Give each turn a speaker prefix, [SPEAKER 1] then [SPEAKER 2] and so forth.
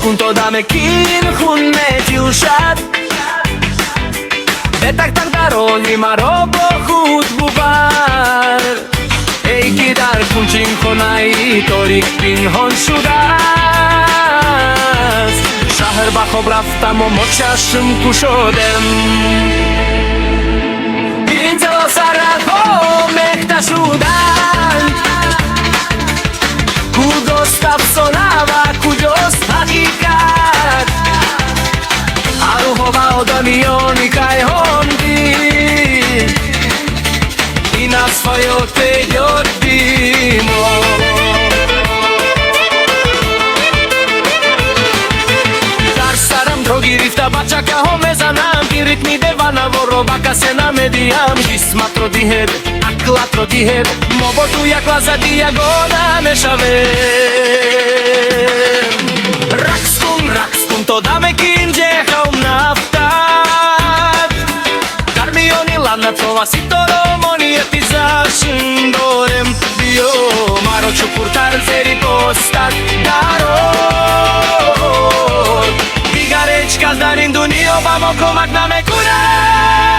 [SPEAKER 1] con toda me kin hun me tilshat Betak tak daroli marobo khud bubar Ey ki dar kunchin khonai torik pinhon shudas Shahr ba khob raftam o mochashim kushodem Intel sarako mekta shudan Kudost afsonava, kudost hakikat Aruhova odamioni kaj hondi I na svojo te ljubimo Dar saram drogi rifta bačaka home za nam Ki ritmi devana voro baka se namedijam Kismatro dihed, aklatro dihed Mobotu jakla za diagona mešavem Rakskun to dame kin djehom naftat Karmioni lana tova sitoro moni etizašin dorem Bio maro ću purtar zeri postat daror Igarečka zdarin dunio bamo komak na me kurat